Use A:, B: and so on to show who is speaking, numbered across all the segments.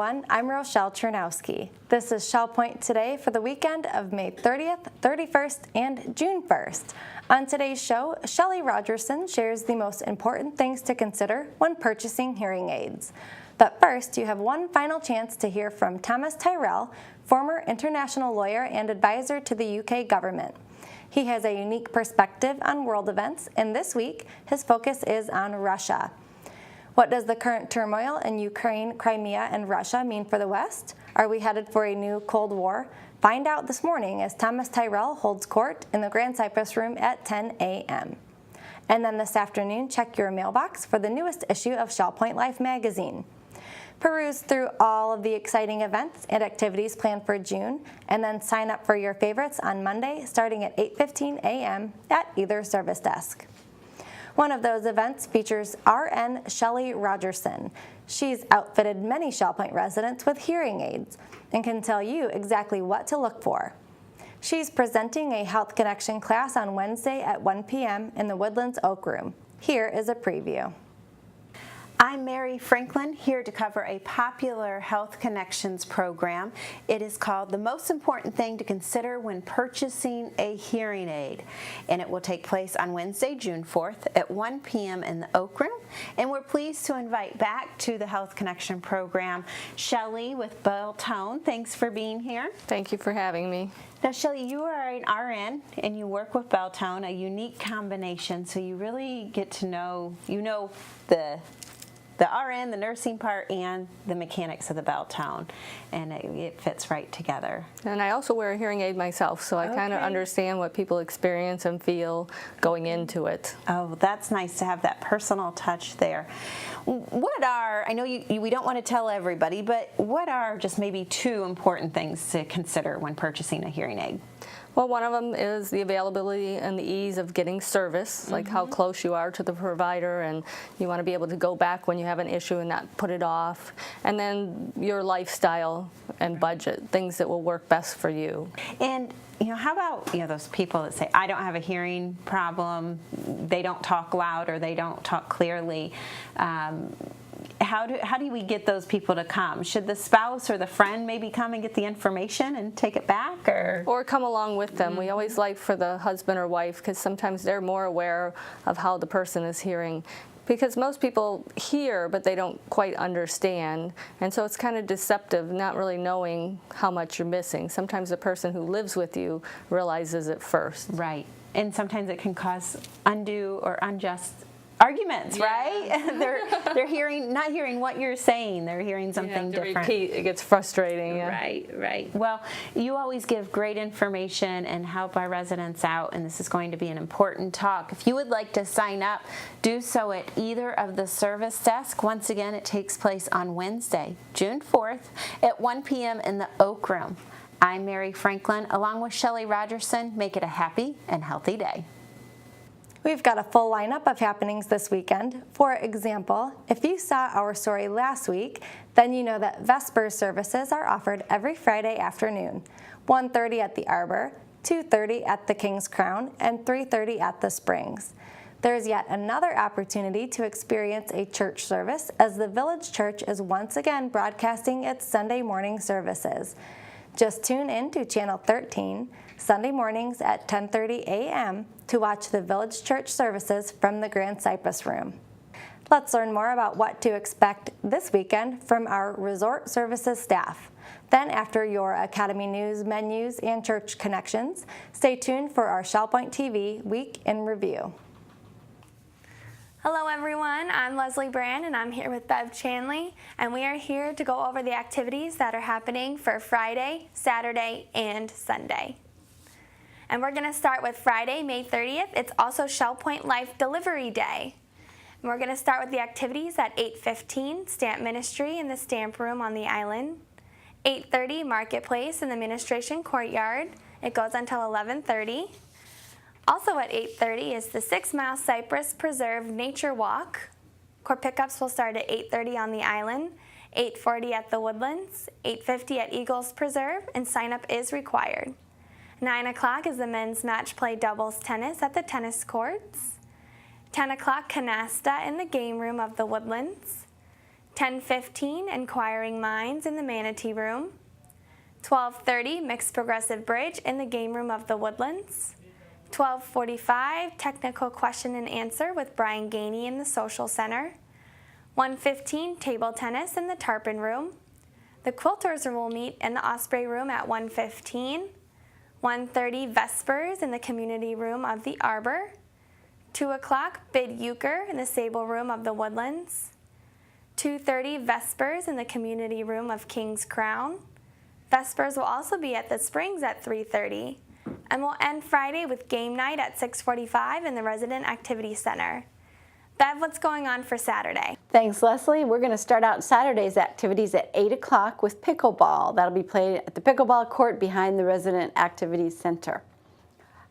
A: everyone. I'm Rochelle Chernowski. This is Shell Point Today for the weekend of May 30th, 31st, and June 1st. On today's show, Shelly Rogerson shares the most important things to consider when purchasing hearing aids. But first, you have one final chance to hear from Thomas Tyrrell, former international lawyer and advisor to the UK government. He has a unique perspective on world events, and this week, his focus is on Russia. What does the current turmoil in Ukraine, Crimea, and Russia mean for the West? Are we headed for a new Cold War? Find out this morning as Thomas Tyrrell holds court in the Grand Cypress Room at 10 a.m. And then this afternoon, check your mailbox for the newest issue of Shell Point Life magazine. Peruse through all of the exciting events and activities planned for June, and then sign up for your favorites on Monday starting at 8:15 a.m. at either service desk. One of those events features RN Shelly Rogerson. She's outfitted many Shell Point residents with hearing aids and can tell you exactly what to look for. She's presenting a Health Connection class on Wednesday at 1 p.m. in the Woodlands Oak Room. Here is a preview.
B: I'm Mary Franklin, here to cover a popular Health Connections program. It is called The Most Important Thing to Consider When Purchasing a Hearing Aid, and it will take place on Wednesday, June 4th at 1 p.m. in the Oak Room. And we're pleased to invite back to the Health Connection program Shelly with Bell Tone. Thanks for being here.
C: Thank you for having me.
B: Now, Shelly, you are an RN and you work with Bell Tone, a unique combination, so you really get to know, the RN, the nursing part, and the mechanics of the Bell Tone, and it fits right together.
C: And I also wear a hearing aid myself, so I kind of understand what people experience and feel going into it.
B: Oh, that's nice to have that personal touch there. I know we don't want to tell everybody, but what are just maybe two important things to consider when purchasing a hearing aid?
C: Well, one of them is the availability and the ease of getting service, like how close you are to the provider, and you want to be able to go back when you have an issue and not put it off. And then your lifestyle and budget, things that will work best for you.
B: And how about those people that say, I don't have a hearing problem, they don't talk loud or they don't talk clearly. How do we get those people to come? Should the spouse or the friend maybe come and get the information and take it back?
C: Or come along with them. We always like for the husband or wife, because sometimes they're more aware of how the person is hearing. Because most people hear, but they don't quite understand. And so it's kind of deceptive, not really knowing how much you're missing. Sometimes the person who lives with you realizes it first.
B: Right. And sometimes it can cause undue or unjust arguments, right? they're not hearing what you're saying. They're hearing something different.
C: Repeat. It gets frustrating. Yeah.
B: Right. Well, you always give great information and help our residents out, and this is going to be an important talk. If you would like to sign up, do so at either of the service desks. Once again, it takes place on Wednesday, June 4th at 1 p.m. in the Oak Room. I'm Mary Franklin, along with Shelly Rogerson. Make it a happy and healthy day.
A: We've got a full lineup of happenings this weekend. For example, if you saw our story last week, then you know that Vespers services are offered every Friday afternoon, 1:30 at the Arbor, 2:30 at the King's Crown, and 3:30 at the Springs. There's yet another opportunity to experience a church service as the Village Church is once again broadcasting its Sunday morning services. Just tune in to Channel 13 Sunday mornings at 10:30 a.m. to watch the Village Church services from the Grand Cypress Room. Let's learn more about what to expect this weekend from our resort services staff. Then after your Academy News menus and church connections, stay tuned for our Shell Point TV Week in Review.
D: Hello everyone, I'm Leslie Brand and I'm here with Bev Chanley, and we are here to go over the activities that are happening for Friday, Saturday, and Sunday. And we're going to start with Friday, May 30th. It's also Shell Point Life Delivery Day. And we're going to start with the activities at 8:15, Stamp Ministry in the Stamp Room on the Island. 8:30, Marketplace in the Administration Courtyard. It goes until 11:30. Also at 8:30 is the 6 Mile Cypress Preserve Nature Walk. Court pickups will start at 8:30 on the Island, 8:40 at the Woodlands, 8:50 at Eagles Preserve, and sign-up is required. 9 o'clock is the men's match play doubles tennis at the tennis courts. 10 o'clock, canasta in the game room of the Woodlands. 10:15, Inquiring Minds in the Manatee Room. 12:30, Mixed Progressive Bridge in the Game Room of the Woodlands. 12:45, Technical Question and Answer with Brian Gainey in the Social Center. 1:15, Table Tennis in the Tarpon Room. The Quilters will meet in the Osprey Room at 1:15. 1:30, Vespers in the Community Room of the Arbor. 2 o'clock, Bid Euchre in the Sable Room of the Woodlands. 2:30, Vespers in the Community Room of King's Crown. Vespers will also be at the Springs at 3:30. And we'll end Friday with game night at 6:45 in the Resident Activity Center. Bev, what's going on for Saturday?
B: Thanks, Leslie. We're going to start out Saturday's activities at 8 o'clock with pickleball. That'll be played at the pickleball court behind the Resident Activities Center.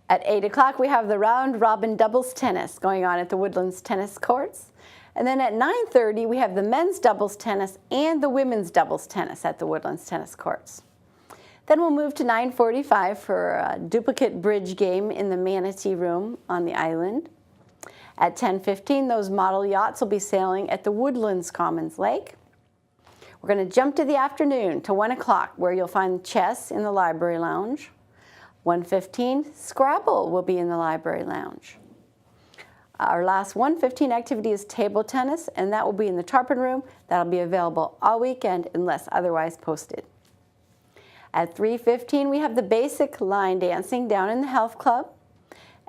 B: At 8 o'clock, we have the round-robin doubles tennis going on at the Woodlands tennis courts. And then at 9:30, we have the men's doubles tennis and the women's doubles tennis at the Woodlands tennis courts. Then we'll move to 9:45 for a duplicate bridge game in the Manatee Room on the island. At 10:15, those model yachts will be sailing at the Woodlands Commons Lake. We're going to jump to the afternoon to 1 o'clock, where you'll find chess in the Library Lounge. 1:15, Scrabble will be in the Library Lounge. Our last 1:15 activity is table tennis, and that will be in the Tarpon Room. That'll be available all weekend unless otherwise posted. At 3:15, we have the basic line dancing down in the Health Club.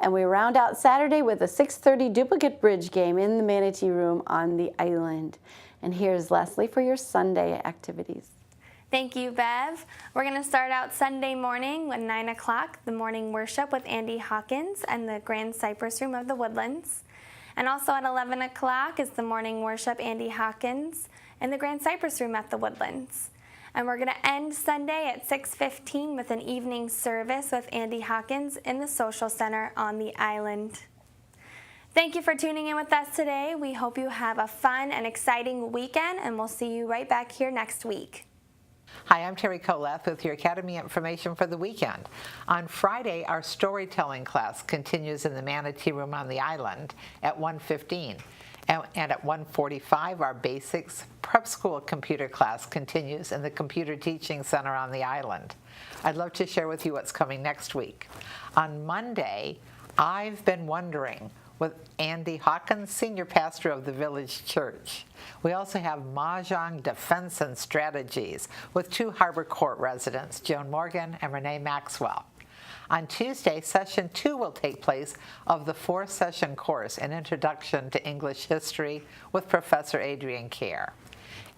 B: And we round out Saturday with a 6:30 duplicate bridge game in the Manatee Room on the island. And here's Leslie for your Sunday activities.
D: Thank you, Bev. We're going to start out Sunday morning at 9 o'clock, the morning worship with Andy Hawkins and the Grand Cypress Room of the Woodlands. And also at 11 o'clock is the morning worship Andy Hawkins and the Grand Cypress Room at the Woodlands. And we're going to end Sunday at 6:15 with an evening service with Andy Hawkins in the Social Center on the island. Thank you for tuning in with us today. We hope you have a fun and exciting weekend, and we'll see you right back here next week.
E: Hi, I'm Terry Koleth with your Academy information for the weekend. On Friday, our storytelling class continues in the Manatee Room on the island at 1:15. And at 1:45, our Basics Prep School computer class continues in the Computer Teaching Center on the island. I'd love to share with you what's coming next week. On Monday, I've been wondering with Andy Hawkins, senior pastor of the Village Church. We also have Mahjong Defense and Strategies with 2 Harbor Court residents, Joan Morgan and Renee Maxwell. On Tuesday, Session 2 will take place of the 4-session course, An Introduction to English History with Professor Adrian Kerr.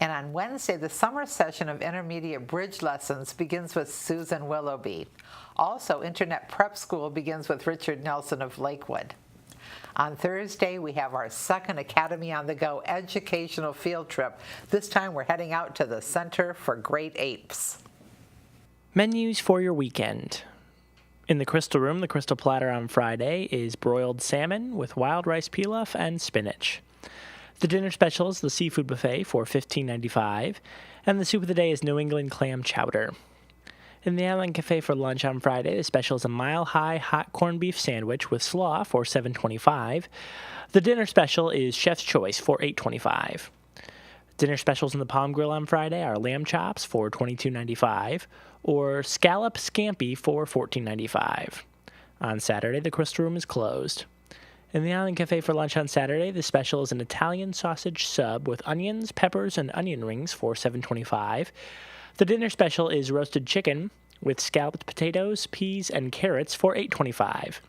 E: And on Wednesday, the summer session of Intermediate Bridge Lessons begins with Susan Willoughby. Also, Internet Prep School begins with Richard Nelson of Lakewood. On Thursday, we have our second Academy on the Go educational field trip. This time, we're heading out to the Center for Great Apes.
F: Menus for your weekend. In the Crystal Room, the Crystal Platter on Friday is broiled salmon with wild rice pilaf and spinach. The dinner special is the seafood buffet for $15.95, and the soup of the day is New England clam chowder. In the Island Cafe for lunch on Friday, the special is a mile-high hot corned beef sandwich with slaw for $7.25. The dinner special is Chef's Choice for $8.25. Dinner specials in the Palm Grill on Friday are lamb chops for $22.95 or scallop scampi for $14.95. On Saturday, the Crystal Room is closed. In the Island Cafe for lunch on Saturday, the special is an Italian sausage sub with onions, peppers, and onion rings for $7.25. The dinner special is roasted chicken with scalloped potatoes, peas, and carrots for $8.25.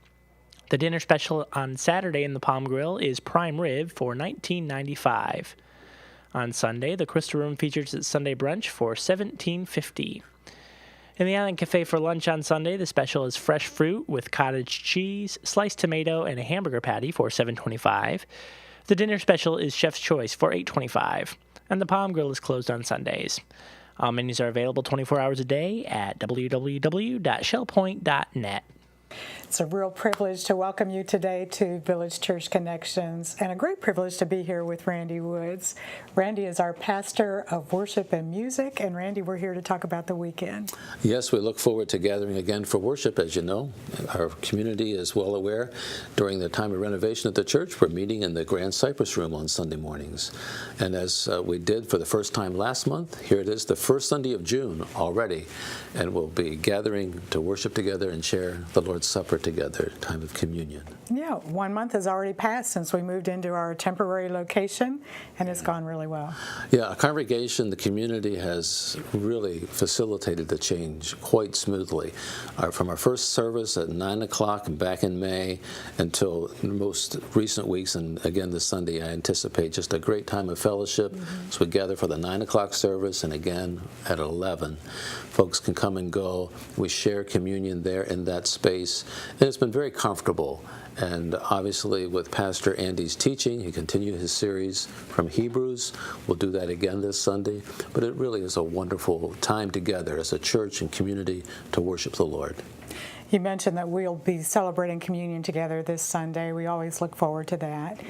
F: The dinner special on Saturday in the Palm Grill is prime rib for $19.95. On Sunday, the Crystal Room features its Sunday brunch for $17.50. In the Island Cafe for lunch on Sunday, the special is fresh fruit with cottage cheese, sliced tomato, and a hamburger patty for $7.25. The dinner special is Chef's Choice for $8.25. And the Palm Grill is closed on Sundays. All menus are available 24 hours a day at www.shellpoint.net.
G: It's a real privilege to welcome you today to Village Church Connections, and a great privilege to be here with Randy Woods. Randy is our pastor of worship and music, and Randy, we're here to talk about the weekend.
H: Yes, we look forward to gathering again for worship. As you know, our community is well aware. During the time of renovation at the church, we're meeting in the Grand Cypress Room on Sunday mornings. And as we did for the first time last month, here it is, the first Sunday of June already, and we'll be gathering to worship together and share the Lord's Supper together, time of communion.
G: Yeah, 1 month has already passed since we moved into our temporary location, and it's gone really well.
H: Yeah, our congregation, the community has really facilitated the change quite smoothly. From our first service at 9 o'clock back in May until the most recent weeks, and again this Sunday, I anticipate just a great time of fellowship. So we gather for the 9 o'clock service, and again at 11. Folks can come and go. We share communion there in that space, and it's been very comfortable. And obviously with Pastor Andy's teaching, he continued his series from Hebrews. We'll do that again this Sunday. But it really is a wonderful time together as a church and community to worship the Lord.
G: You mentioned that we'll be celebrating communion together this Sunday. We always look forward to that.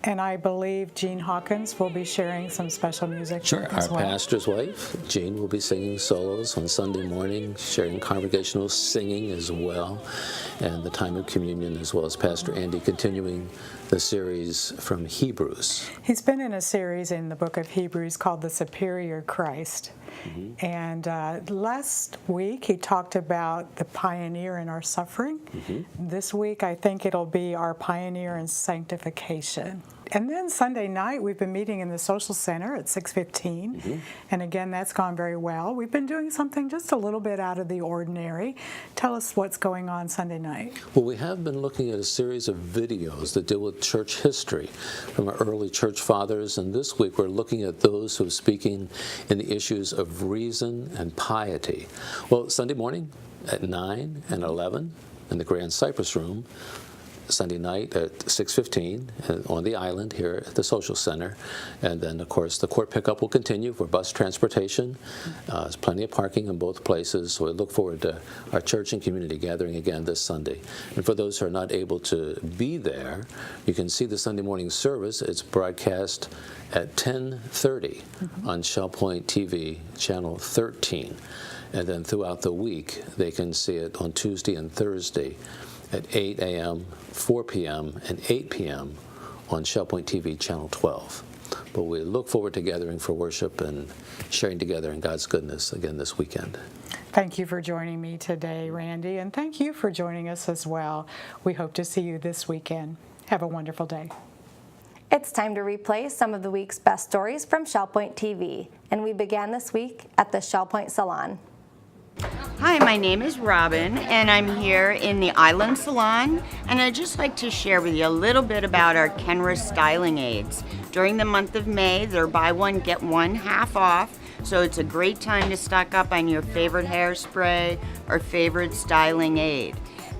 G: And I believe Jean Hawkins will be sharing some special music
H: Sure.
G: as
H: Our
G: well.
H: pastor's wife, Jean, will be singing solos on Sunday morning, sharing congregational singing as well, and the time of communion, as well as Pastor Andy continuing the series from Hebrews.
G: He's been in a series in the book of Hebrews called The Superior Christ. And last week he talked about the pioneer in our suffering. This week I think it'll be our pioneer in sanctification. And then Sunday night we've been meeting in the social center at 6:15. And again, that's gone very well. We've been doing something just a little bit out of the ordinary. Tell us what's going on Sunday night.
H: Well, we have been looking at a series of videos that deal with church history from our early church fathers, and this week we're looking at those who are speaking in the issues of reason and piety. Well, Sunday morning at 9 and 11 in the Grand Cypress Room, Sunday night at 6:15 on the island here at the Social Center. And then, of course, the court pickup will continue for bus transportation. There's plenty of parking in both places, so we look forward to our church and community gathering again this Sunday. And for those who are not able to be there, you can see the Sunday morning service. It's broadcast at 10:30 on Shell Point TV, channel 13. And then throughout the week, they can see it on Tuesday and Thursday at 8 a.m., 4 p.m., and 8 p.m. on Shell Point TV, Channel 12. But we look forward to gathering for worship and sharing together in God's goodness again this weekend.
G: Thank you for joining me today, Randy, and thank you for joining us as well. We hope to see you this weekend. Have a wonderful day.
A: It's time to replay some of the week's best stories from Shell Point TV, and we began this week at the Shell Point Salon.
I: Hi, my name is Robin, and I'm here in the Island Salon, and I'd just like to share with you a little bit about our Kenra styling aids. During the month of May, they're buy one, get one half off, so it's a great time to stock up on your favorite hairspray or favorite styling aid.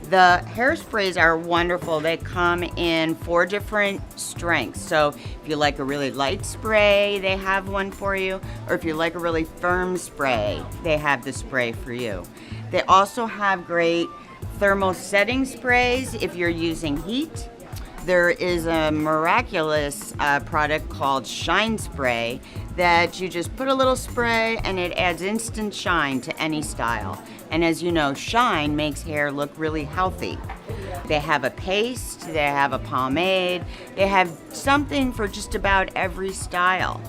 I: The hairsprays are wonderful. They come in 4 different strengths. So if you like a really light spray, they have one for you. Or if you like a really firm spray, they have the spray for you. They also have great thermal setting sprays if you're using heat. There is a miraculous product called Shine Spray that you just put a little spray and it adds instant shine to any style. And as you know, shine makes hair look really healthy. They have a paste, they have a pomade, they have something for just about every style.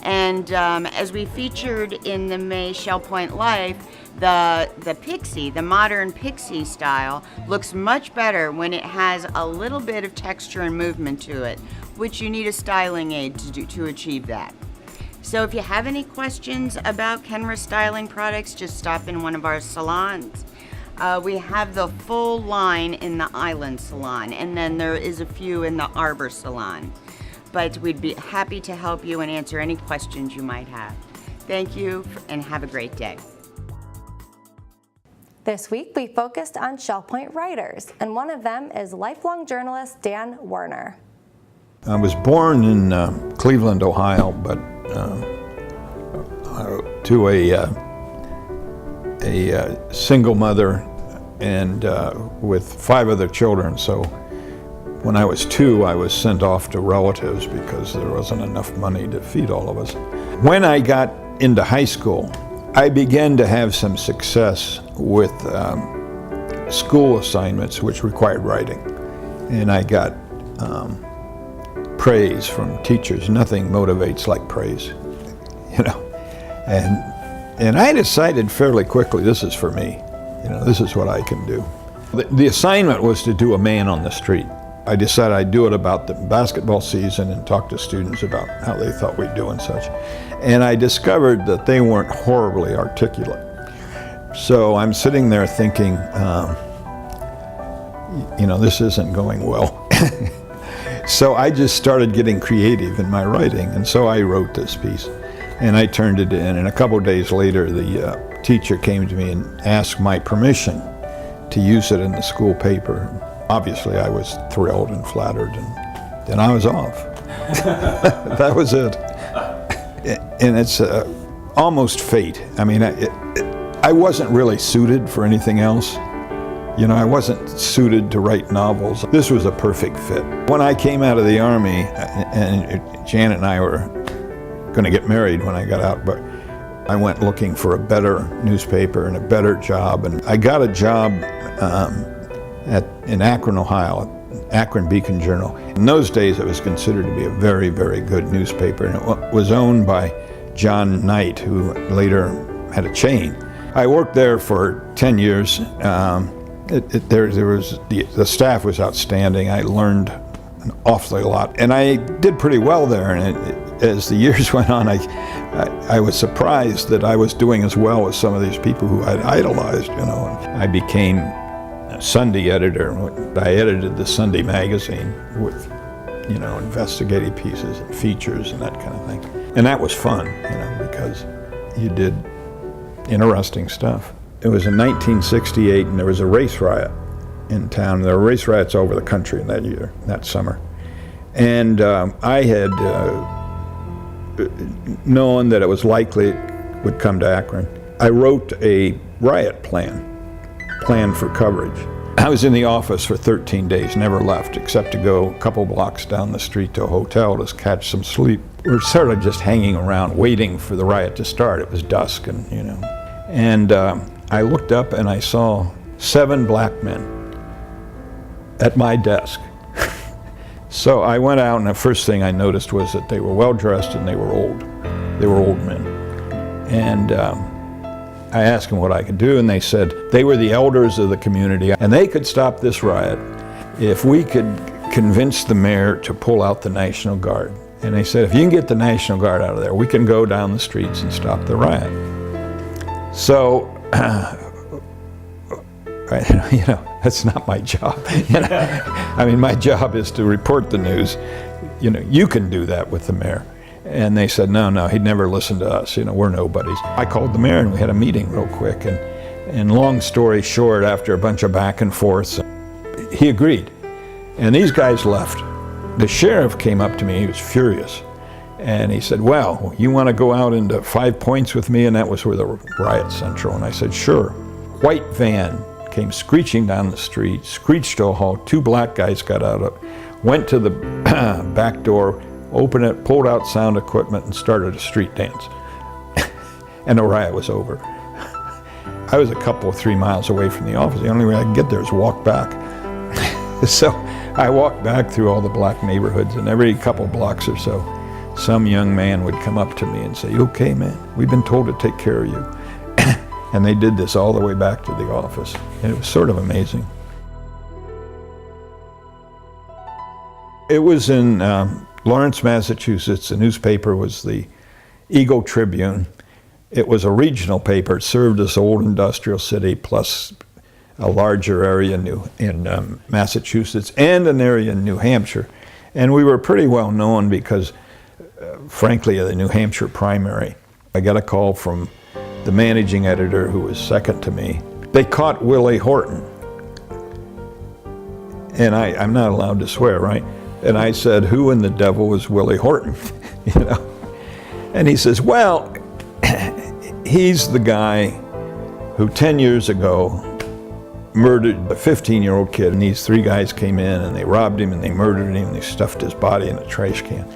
I: And as we featured in the May Shell Point Life, the pixie, the modern pixie style, looks much better when it has a little bit of texture and movement to it, which you need a styling aid to achieve that. So if you have any questions about Kenra styling products, just stop in one of our salons. We have the full line in the Island Salon, and then there is a few in the Arbor Salon. But we'd be happy to help you and answer any questions you might have. Thank you, and have a great day.
A: This week, we focused on Shell Point writers, and one of them is lifelong journalist Dan Werner.
J: I was born in Cleveland, Ohio, but to a single mother and with 5 other children. So when I was 2, I was sent off to relatives because there wasn't enough money to feed all of us. When I got into high school, I began to have some success with school assignments which required writing. And I got praise from teachers. Nothing motivates like praise, you know. And I decided fairly quickly, this is for me. You know, this is what I can do. The assignment was to do a man on the street. I decided I'd do it about the basketball season and talk to students about how they thought we'd do and such. And I discovered that they weren't horribly articulate. So I'm sitting there thinking, you know, this isn't going well. So I just started getting creative in my writing, and so I wrote this piece. And I turned it in, and a couple days later the teacher came to me and asked my permission to use it in the school paper. Obviously I was thrilled and flattered, and then I was off. That was it. And it's almost fate. I mean, I wasn't really suited for anything else. You know, I wasn't suited to write novels. This was a perfect fit. When I came out of the Army, and Janet and I were going to get married when I got out, but I went looking for a better newspaper and a better job, and I got a job in Akron, Ohio, Akron Beacon Journal. In those days, it was considered to be a very, very good newspaper, and it was owned by John Knight, who later had a chain. I worked there for 10 years. The staff was outstanding. I learned an awfully lot, and I did pretty well there. And as the years went on, I was surprised that I was doing as well as some of these people who I'd idolized. You know, and I became a Sunday editor. I edited the Sunday magazine with, you know, investigative pieces and features and that kind of thing. And that was fun, you know, because you did interesting stuff. It was in 1968, and there was a race riot in town. There were race riots over the country in that year, that summer. And I had known that it was likely it would come to Akron. I wrote a riot plan for coverage. I was in the office for 13 days, never left, except to go a couple blocks down the street to a hotel to catch some sleep. We were sort of just hanging around, waiting for the riot to start. It was dusk, and you know. And I looked up and I saw 7 black men at my desk. So I went out, and the first thing I noticed was that they were well dressed and they were old. They were old men. And I asked them what I could do, and they said they were the elders of the community, and they could stop this riot if we could convince the mayor to pull out the National Guard. And they said, if you can get the National Guard out of there, we can go down the streets and stop the riot. So, you know, that's not my job. You know? I mean, my job is to report the news. You know, you can do that with the mayor. And they said, no, he'd never listen to us. You know, we're nobodies. I called the mayor, and we had a meeting real quick. And long story short, after a bunch of back and forths, he agreed. And these guys left. The sheriff came up to me. He was furious. And he said, well, you want to go out into 5 Points with me? And that was where the riot central. And I said, sure. White van came screeching down the street, screeched to a halt. 2 black guys got out of it, went to the back door, opened it, pulled out sound equipment, and started a street dance. And the riot was over. I was a couple of 3 miles away from the office. The only way I could get there is walk back. So I walked back through all the black neighborhoods, and every couple blocks or so, some young man would come up to me and say, okay, man, we've been told to take care of you. And they did this all the way back to the office. And it was sort of amazing. It was in Lawrence, Massachusetts. The newspaper was the Eagle Tribune. It was a regional paper. It served this old industrial city plus a larger area in Massachusetts and an area in New Hampshire. And we were pretty well known because, frankly, of the New Hampshire primary. I got a call from the managing editor, who was second to me. They caught Willie Horton. And I'm not allowed to swear, right? And I said, who in the devil is Willie Horton? You know? And he says, well, he's the guy who 10 years ago murdered a 15-year-old kid, and these 3 guys came in and they robbed him and they murdered him and they stuffed his body in a trash can.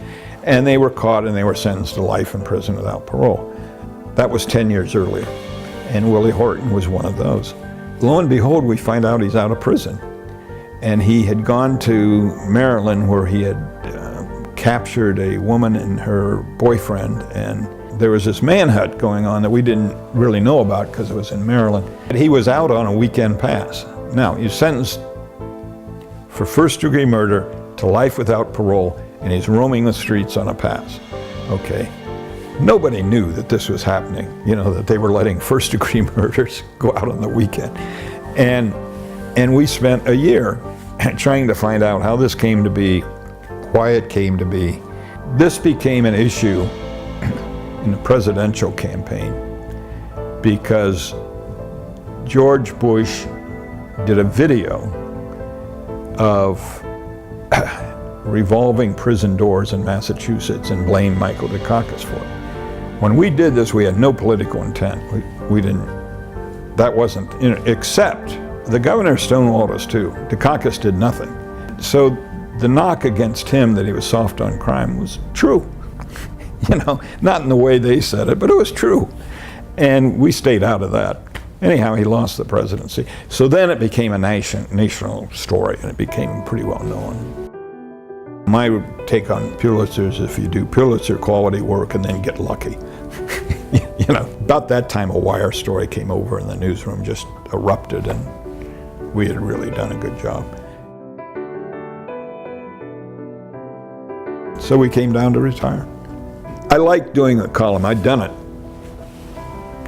J: And they were caught and they were sentenced to life in prison without parole. That was 10 years earlier, and Willie Horton was one of those. Lo and behold, we find out he's out of prison. And he had gone to Maryland, where he had captured a woman and her boyfriend, and there was this manhunt going on that we didn't really know about because it was in Maryland. And he was out on a weekend pass. Now, he's sentenced for first-degree murder to life without parole, and he's roaming the streets on a pass. Okay. Nobody knew that this was happening, that they were letting first-degree murders go out on the weekend. And we spent a year trying to find out how this came to be, why it came to be. This became an issue in the presidential campaign because George Bush did a video of revolving prison doors in Massachusetts and blamed Michael Dukakis for it. When we did this, we had no political intent. We didn't, that wasn't, except the governor stonewalled us too. Dukakis did nothing. So the knock against him that he was soft on crime was true. Not in the way they said it, but it was true. And we stayed out of that. Anyhow, he lost the presidency. So then it became a national story, and it became pretty well known. My take on Pulitzer is if you do Pulitzer quality work and then get lucky. About that time a Wire story came over and the newsroom just erupted, and we had really done a good job. So we came down to retire. I like doing a column. I'd done it.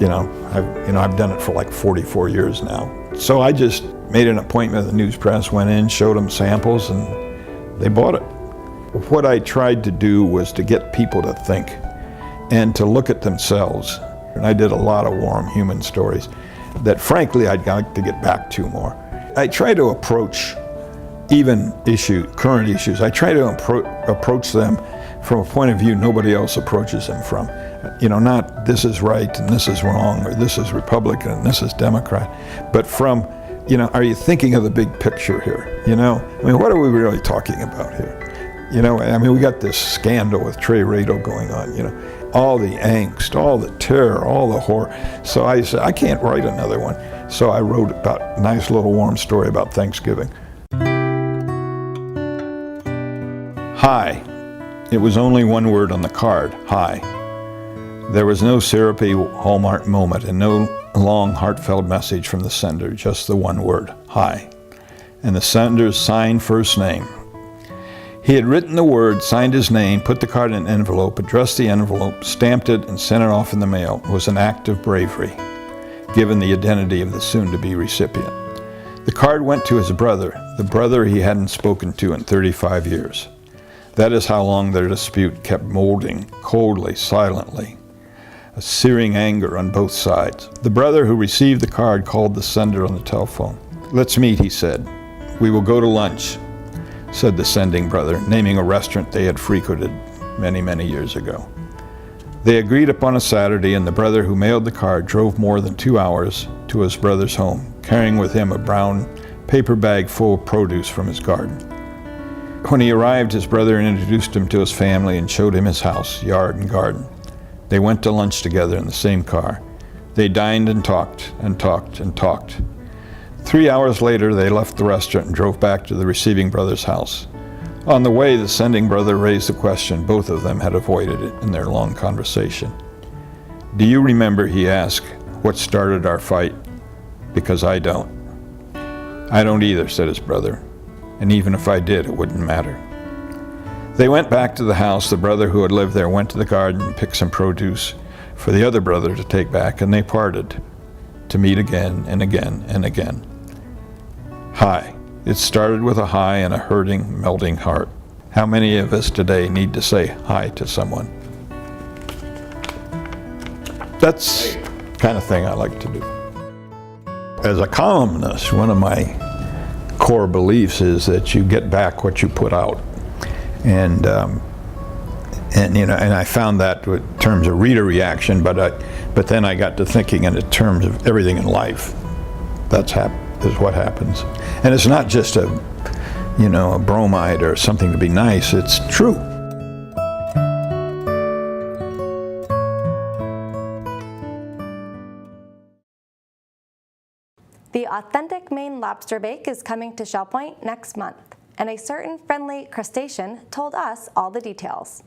J: I've done it for like 44 years now. So I just made an appointment with the news press, went in, showed them samples, and they bought it. What I tried to do was to get people to think and to look at themselves. And I did a lot of warm human stories that frankly I'd like to get back to more. I try to approach even current issues. I try to approach them from a point of view nobody else approaches them from. Not this is right and this is wrong, or this is Republican and this is Democrat, but from, are you thinking of the big picture here? What are we really talking about here? We got this scandal with Trey Rado going on, all the angst, all the terror, all the horror. So I said, I can't write another one. So I wrote about a nice little warm story about Thanksgiving. Hi. It was only one word on the card, hi. There was no syrupy Hallmark moment and no long heartfelt message from the sender, just the one word, hi. And the sender's signed first name. He had written the word, signed his name, put the card in an envelope, addressed the envelope, stamped it, and sent it off in the mail. It was an act of bravery, given the identity of the soon-to-be recipient. The card went to his brother, the brother he hadn't spoken to in 35 years. That is how long their dispute kept molding, coldly, silently, a searing anger on both sides. The brother who received the card called the sender on the telephone. Let's meet, he said. We will go to lunch, said the sending brother, naming a restaurant they had frequented many, many years ago. They agreed upon a Saturday, and the brother who mailed the card drove more than 2 hours to his brother's home, carrying with him a brown paper bag full of produce from his garden. When he arrived, his brother introduced him to his family and showed him his house, yard, and garden. They went to lunch together in the same car. They dined and talked and talked and talked. 3 hours later, they left the restaurant and drove back to the receiving brother's house. On the way, the sending brother raised the question both of them had avoided it in their long conversation. Do you remember, he asked, what started our fight? Because I don't. I don't either, said his brother. And even if I did, it wouldn't matter. They went back to the house. The brother who had lived there went to the garden and picked some produce for the other brother to take back, and they parted to meet again and again and again. Hi. It started with a hi and a hurting, melting heart. How many of us today need to say hi to someone? That's the kind of thing I like to do. As a columnist, one of my core beliefs is that you get back what you put out, and I found that in terms of reader reaction, but then I got to thinking in terms of everything in life. That's is what happens. And it's not just a bromide or something to be nice, it's true.
A: The authentic Maine lobster bake is coming to Shell Point next month, and a certain friendly crustacean told us all the details.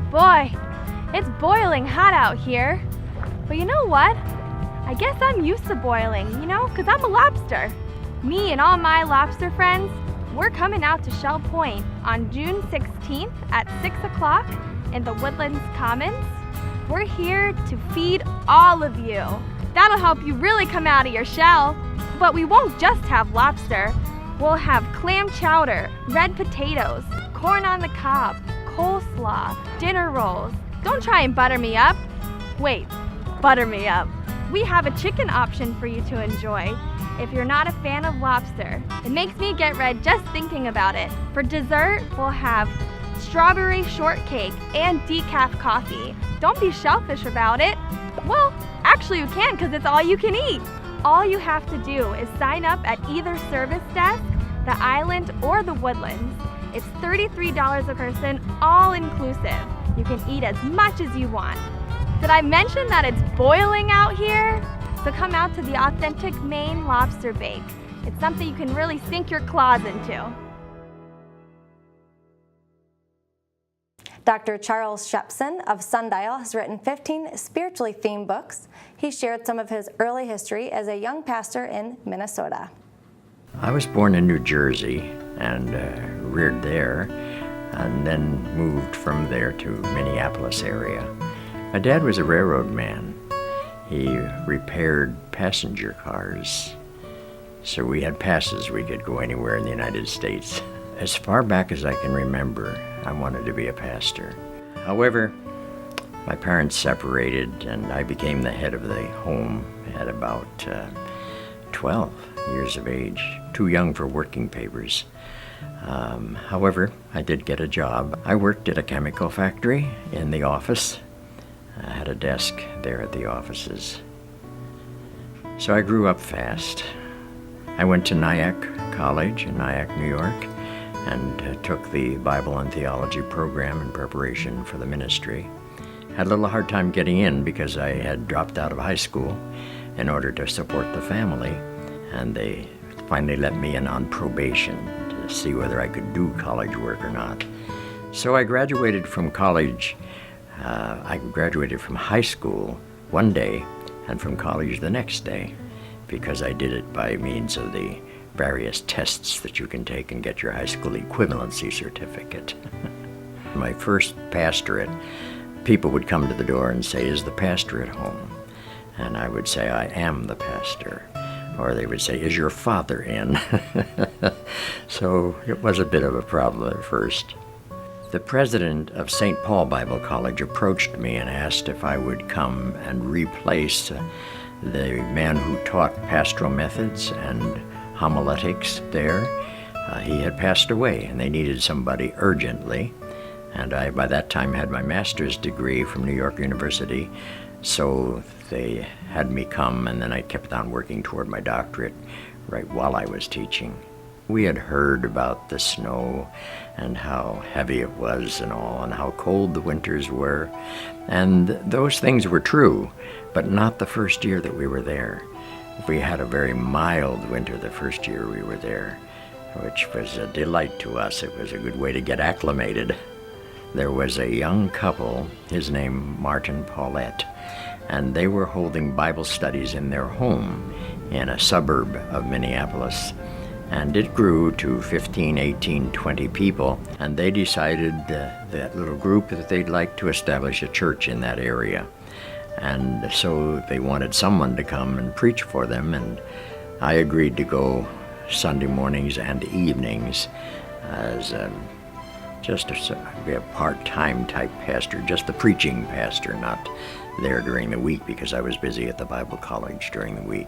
K: Boy, it's boiling hot out here. But you know what? I guess I'm used to boiling, because I'm a lobster. Me and all my lobster friends, we're coming out to Shell Point on June 16th at 6 o'clock in the Woodlands Commons. We're here to feed all of you. That'll help you really come out of your shell. But we won't just have lobster. We'll have clam chowder, red potatoes, corn on the cob, coleslaw, dinner rolls. Don't try and butter me up. Wait, butter me up. We have a chicken option for you to enjoy if you're not a fan of lobster. It makes me get red just thinking about it. For dessert, we'll have strawberry shortcake and decaf coffee. Don't be shellfish about it. Well, actually you can, because it's all you can eat. All you have to do is sign up at either service desk, the Island, or the Woodlands. It's $33 a person, all inclusive. You can eat as much as you want. Did I mention that it's boiling out here? So come out to the authentic Maine lobster bake. It's something you can really sink your claws into.
A: Dr. Charles Shepson of Sundial has written 15 spiritually themed books. He shared some of his early history as a young pastor in Minnesota.
L: I was born in New Jersey and reared there, and then moved from there to Minneapolis area. My dad was a railroad man. He repaired passenger cars, so we had passes. We could go anywhere in the United States. As far back as I can remember, I wanted to be a pastor. However, my parents separated and I became the head of the home at about 12 years of age, too young for working papers. However, I did get a job. I worked at a chemical factory in the office. I had a desk there at the offices. So I grew up fast. I went to Nyack College in Nyack, New York, and took the Bible and Theology program in preparation for the ministry. Had a little hard time getting in because I had dropped out of high school in order to support the family, and they finally let me in on probation to see whether I could do college work or not. So I graduated from college. I graduated from high school one day and from college the next day, because I did it by means of the various tests that you can take and get your high school equivalency certificate. My first pastorate, people would come to the door and say, "Is the pastor at home?" And I would say, "I am the pastor." Or they would say, "Is your father in?" So it was a bit of a problem at first. The president of St. Paul Bible College approached me and asked if I would come and replace the man who taught pastoral methods and homiletics there. He had passed away and they needed somebody urgently. And I, by that time, had my master's degree from New York University. So they had me come, and then I kept on working toward my doctorate right while I was teaching. We had heard about the snow and how heavy it was and all, and how cold the winters were. And those things were true, but not the first year that we were there. We had a very mild winter the first year we were there, which was a delight to us. It was a good way to get acclimated. There was a young couple, his name Martin Paulette, and they were holding Bible studies in their home in a suburb of Minneapolis. And it grew to 15, 18, 20 people, and they decided, that little group, that they'd like to establish a church in that area. And so they wanted someone to come and preach for them, and I agreed to go Sunday mornings and evenings as just to be a part-time type pastor, just the preaching pastor, not there during the week because I was busy at the Bible college during the week.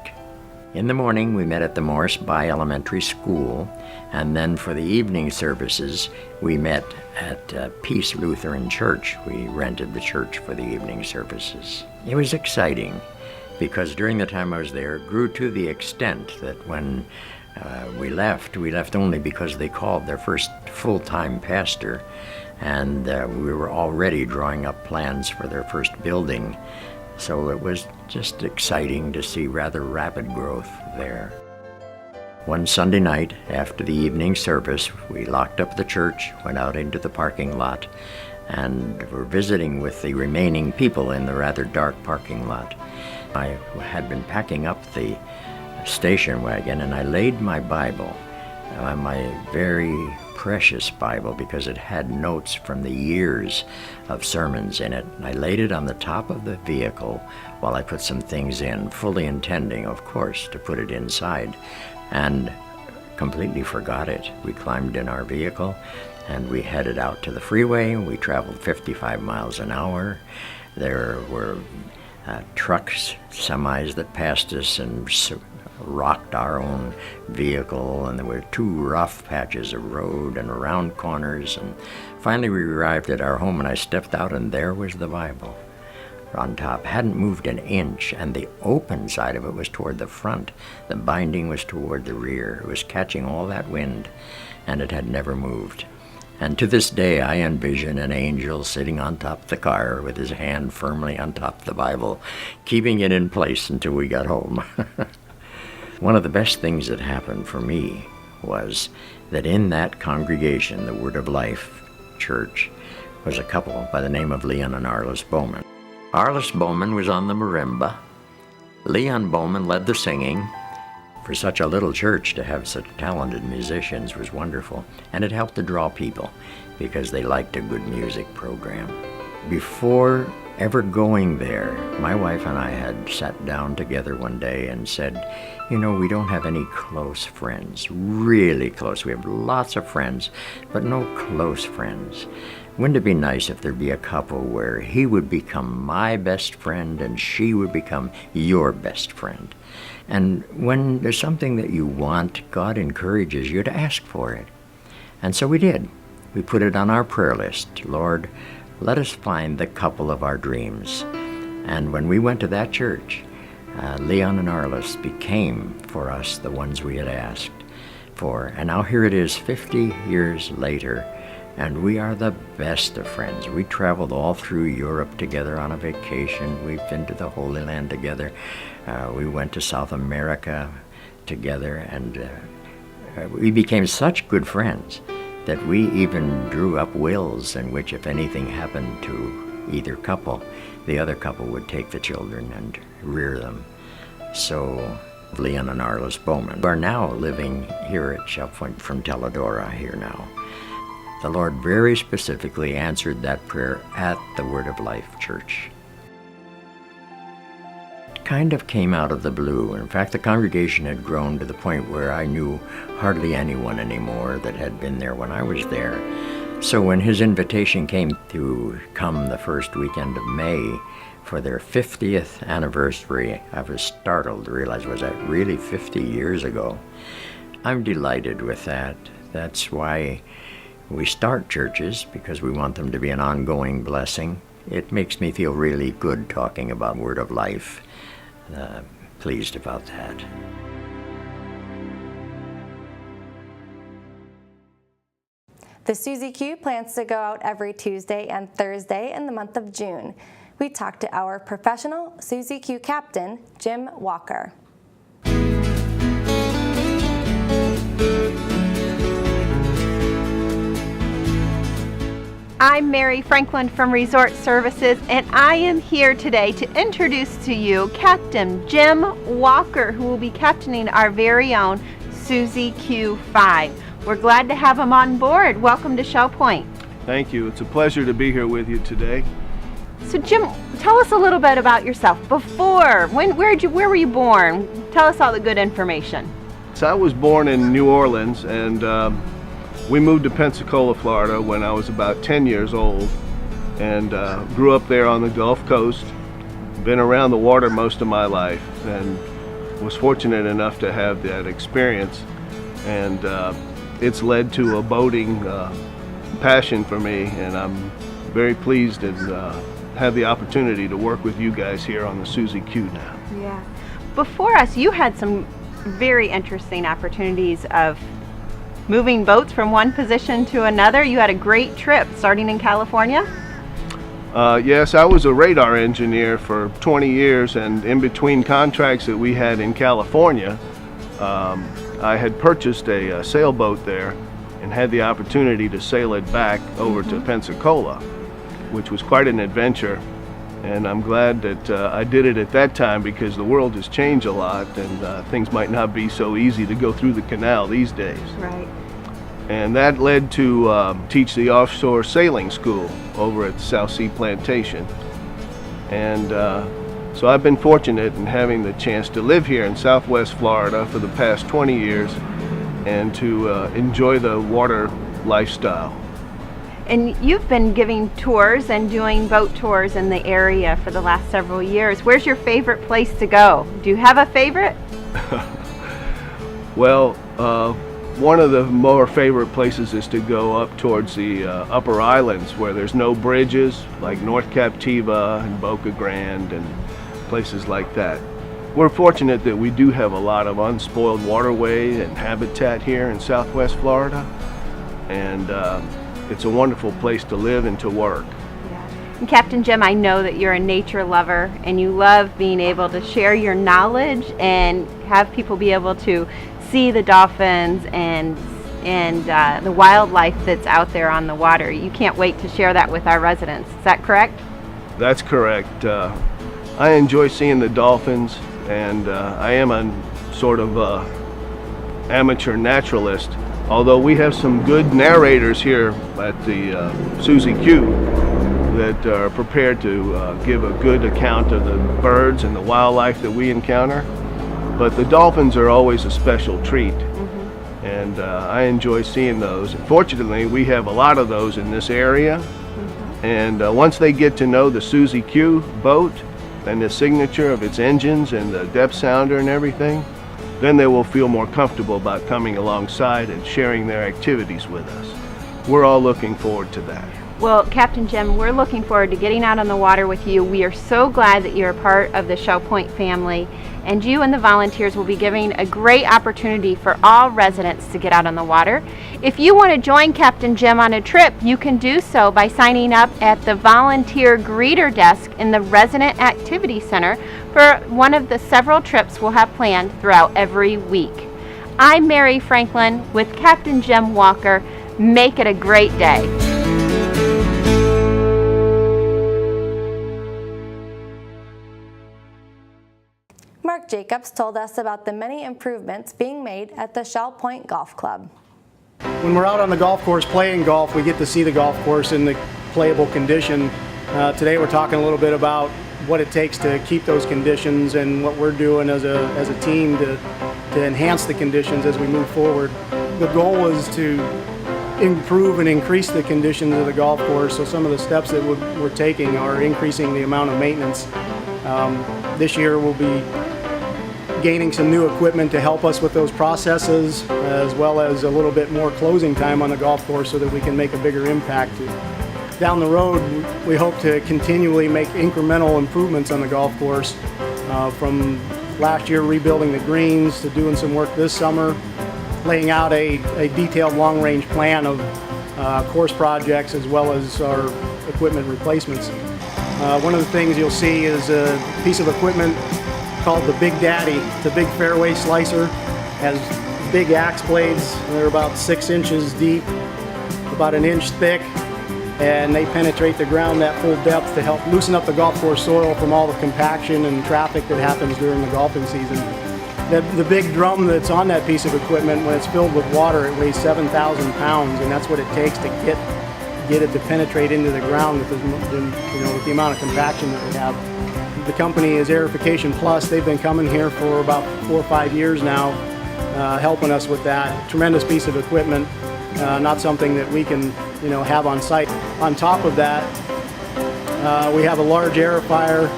L: In the morning, we met at the Morris By Elementary School, and then for the evening services, we met at Peace Lutheran Church. We rented the church for the evening services. It was exciting. because during the time I was there, it grew to the extent that when we left only because they called their first full-time pastor, and we were already drawing up plans for their first building. So it was just exciting to see rather rapid growth there. One Sunday night, after the evening service, we locked up the church, went out into the parking lot, and were visiting with the remaining people in the rather dark parking lot. I had been packing up the station wagon, and I laid my Bible, my very precious Bible, because it had notes from the years of sermons in it. I laid it on the top of the vehicle while I put some things in, fully intending, of course, to put it inside, and completely forgot it. We climbed in our vehicle and we headed out to the freeway. We traveled 55 miles an hour. There were trucks, semis that passed us and rocked our own vehicle, and there were 2 rough patches of road and around corners, and finally we arrived at our home, and I stepped out, and there was the Bible on top. Hadn't moved an inch, and the open side of it was toward the front. The binding was toward the rear. It was catching all that wind, and it had never moved. And to this day, I envision an angel sitting on top of the car with his hand firmly on top of the Bible, keeping it in place until we got home. One of the best things that happened for me was that in that congregation, the Word of Life Church, was a couple by the name of Leon and Arliss Bowman. Arliss Bowman was on the marimba. Leon Bowman led the singing. For such a little church to have such talented musicians was wonderful, and it helped to draw people because they liked a good music program. Before ever going there, my wife and I had sat down together one day and said, you know, we don't have any close friends, really close. We have lots of friends, but no close friends. Wouldn't it be nice if there'd be a couple where he would become my best friend and she would become your best friend? And when there's something that you want, God encourages you to ask for it. And so we did. We put it on our prayer list. Lord, let us find the couple of our dreams. And when we went to that church, Leon and Arliss became for us the ones we had asked for. And now here it is 50 years later, and we are the best of friends. We traveled all through Europe together on a vacation. We've been to the Holy Land together. We went to South America together, and we became such good friends that we even drew up wills in which if anything happened to either couple, the other couple would take the children and rear them. So Leon and Arliss Bowman are now living here at Shell Point from Teledora here now. The Lord very specifically answered that prayer at the Word of Life Church. It kind of came out of the blue. In fact, the congregation had grown to the point where I knew hardly anyone anymore that had been there when I was there. So when his invitation came to come the first weekend of May for their 50th anniversary, I was startled to realize, was that really 50 years ago? I'm delighted with that. That's why we start churches, because we want them to be an ongoing blessing. It makes me feel really good talking about Word of Life. Pleased about that.
A: The Susie Q plans to go out every Tuesday and Thursday in the month of June. We talked to our professional Susie Q captain, Jim Walker.
B: I'm Mary Franklin from Resort Services, and I am here today to introduce to you Captain Jim Walker, who will be captaining our very own Susie Q5. We're glad to have him on board. Welcome to Shell Point.
M: Thank you. It's a pleasure to be here with you today.
B: So Jim, tell us a little bit about yourself. Before, where were you born? Tell us all the good information.
M: So I was born in New Orleans, and we moved to Pensacola, Florida when I was about 10 years old, and grew up there on the Gulf Coast. Been around the water most of my life, and was fortunate enough to have that experience, and it's led to a boating passion for me, and I'm very pleased and have the opportunity to work with you guys here on the Susie Q now.
B: Yeah. before us, you had some very interesting opportunities of moving boats from one position to another. You had a great trip starting in California.
M: Yes, I was a radar engineer for 20 years, and in between contracts that we had in California, I had purchased a sailboat there and had the opportunity to sail it back over to Pensacola, which was quite an adventure. And I'm glad that I did it at that time, because the world has changed a lot, and things might not be so easy to go through the canal these days.
B: Right.
M: And that led to teach the offshore sailing school over at the South Sea Plantation. And so I've been fortunate in having the chance to live here in Southwest Florida for the past 20 years and to enjoy the water lifestyle.
B: And you've been giving tours and doing boat tours in the area for the last several years. Where's your favorite place to go? Do you have a favorite?
M: Well, one of the more favorite places is to go up towards the upper islands where there's no bridges, like North Captiva and Boca Grande and places like that. We're fortunate that we do have a lot of unspoiled waterway and habitat here in Southwest Florida, and it's a wonderful place to live and to work.
B: And Captain Jim, I know that you're a nature lover and you love being able to share your knowledge and have people be able to see the dolphins and the wildlife that's out there on the water. You can't wait to share that with our residents. Is that correct?
M: That's correct. I enjoy seeing the dolphins, and I am a sort of amateur naturalist, although we have some good narrators here at the Susie Q that are prepared to give a good account of the birds and the wildlife that we encounter. But the dolphins are always a special treat, and I enjoy seeing those. Fortunately, we have a lot of those in this area, and once they get to know the Susie Q boat and the signature of its engines and the depth sounder and everything, then they will feel more comfortable about coming alongside and sharing their activities with us. We're all looking forward to that.
B: Well, Captain Jim, we're looking forward to getting out on the water with you. We are so glad that you're a part of the Shell Point family, and you and the volunteers will be giving a great opportunity for all residents to get out on the water. If you want to join Captain Jim on a trip, you can do so by signing up at the volunteer greeter desk in the Resident Activity Center for one of the several trips we'll have planned throughout every week. I'm Mary Franklin with Captain Jim Walker. Make it a great day.
A: Mark Jacobs told us about the many improvements being made at the Shell Point Golf Club.
N: When we're out on the golf course playing golf, we get to see the golf course in the playable condition. Today we're talking a little bit about what it takes to keep those conditions and what we're doing as a team to enhance the conditions as we move forward. The goal is to improve and increase the conditions of the golf course, so some of the steps that we're taking are increasing the amount of maintenance. This year we'll be gaining some new equipment to help us with those processes, as well as a little bit more closing time on the golf course so that we can make a bigger impact. Down the road, we hope to continually make incremental improvements on the golf course, from last year rebuilding the greens to doing some work this summer, laying out a detailed long-range plan of course projects as well as our equipment replacements. One of the things you'll see is a piece of equipment called the Big Daddy. It's a big fairway slicer, has big axe blades. They're about 6 inches deep, about 1 inch thick, and they penetrate the ground that full depth to help loosen up the golf course soil from all the compaction and traffic that happens during the golfing season. The big drum that's on that piece of equipment, when it's filled with water, it weighs 7,000 pounds, and that's what it takes to get it to penetrate into the ground with the amount of compaction that we have. The company is Aerification Plus. They've been coming here for about 4 or 5 years now, helping us with that. Tremendous piece of equipment, not something that we can have on site. On top of that, we have a large aerifier.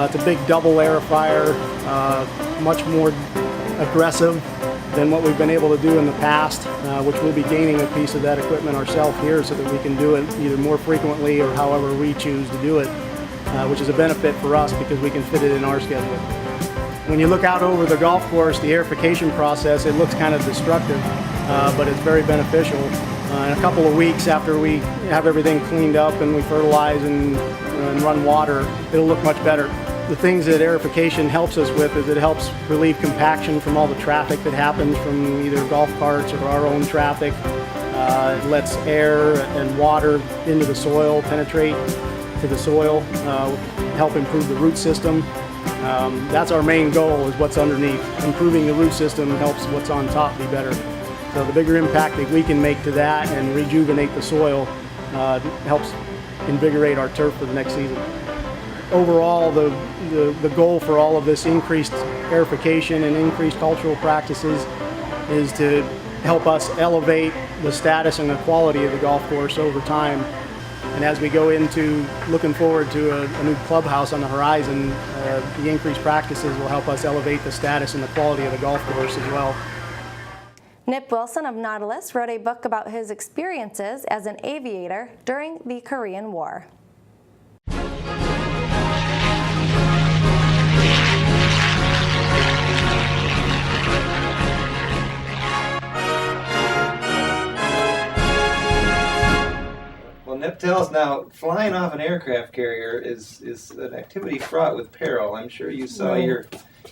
N: It's a big double aerifier, much more aggressive than what we've been able to do in the past, which we'll be gaining a piece of that equipment ourselves here so that we can do it either more frequently or however we choose to do it, which is a benefit for us because we can fit it in our schedule. When you look out over the golf course, the aerification process, it looks kind of destructive, but it's very beneficial. In a couple of weeks after we have everything cleaned up and we fertilize and run water, it'll look much better. The things that aerification helps us with is it helps relieve compaction from all the traffic that happens from either golf carts or our own traffic. It lets air and water into the soil, penetrate to the soil, help improve the root system. That's our main goal, is what's underneath. Improving the root system helps what's on top be better. So the bigger impact that we can make to that and rejuvenate the soil helps invigorate our turf for the next season. Overall, the goal for all of this increased aerification and increased cultural practices is to help us elevate the status and the quality of the golf course over time. And as we go into looking forward to a new clubhouse on the horizon, the increased practices will help us elevate the status and the quality of the golf course as well.
A: Nip Wilson of Nautilus wrote a book about his experiences as an aviator during the Korean War.
O: Well, Nip, tell us now, flying off an aircraft carrier is an activity fraught with peril. I'm sure you saw your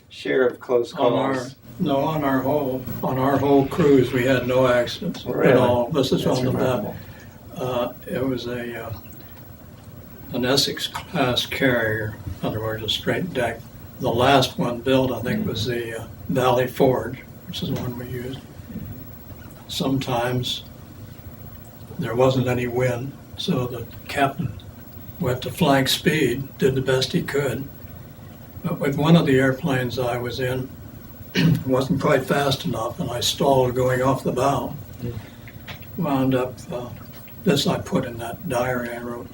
O: share of close calls.
P: On our whole cruise, we had no accidents at all. This is on the map. It was an Essex class carrier, in other words, a straight deck. The last one built, I think, was the Valley Forge, which is the one we used. Sometimes there wasn't any wind, so the captain went to flank speed, did the best he could. But with one of the airplanes I was in, wasn't quite fast enough, and I stalled going off the bow. Wound up, this I put in that diary I wrote,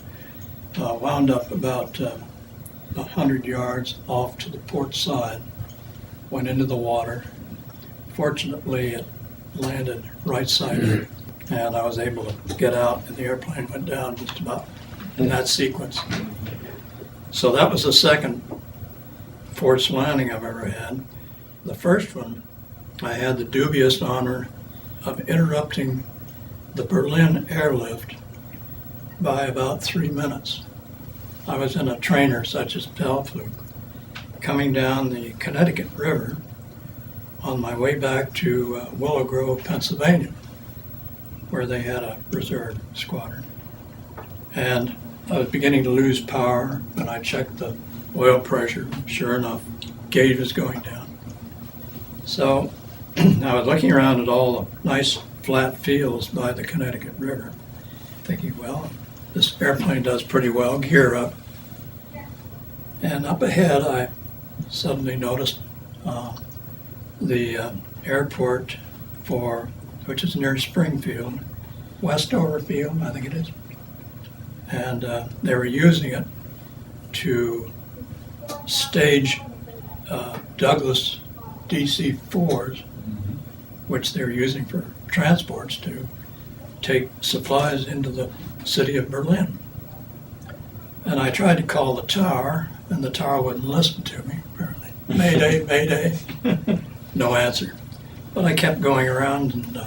P: wound up about 100 yards off to the port side, went into the water. Fortunately, it landed right side, and I was able to get out, and the airplane went down just about in that sequence. So that was the second forced landing I've ever had. The first one, I had the dubious honor of interrupting the Berlin airlift by about 3 minutes. I was in a trainer such as Pelflug, coming down the Connecticut River on my way back to Willow Grove, Pennsylvania, where they had a reserve squadron. And I was beginning to lose power, and I checked the oil pressure. Sure enough, gauge was going down. So I was looking around at all the nice flat fields by the Connecticut River, thinking, well, this airplane does pretty well, gear up. And up ahead, I suddenly noticed the airport which is near Springfield, Westover Field, I think it is. And they were using it to stage Douglas DC-4s, which they're using for transports to take supplies into the city of Berlin. And I tried to call the tower, and the tower wouldn't listen to me, apparently. Mayday, mayday. No answer. But I kept going around, and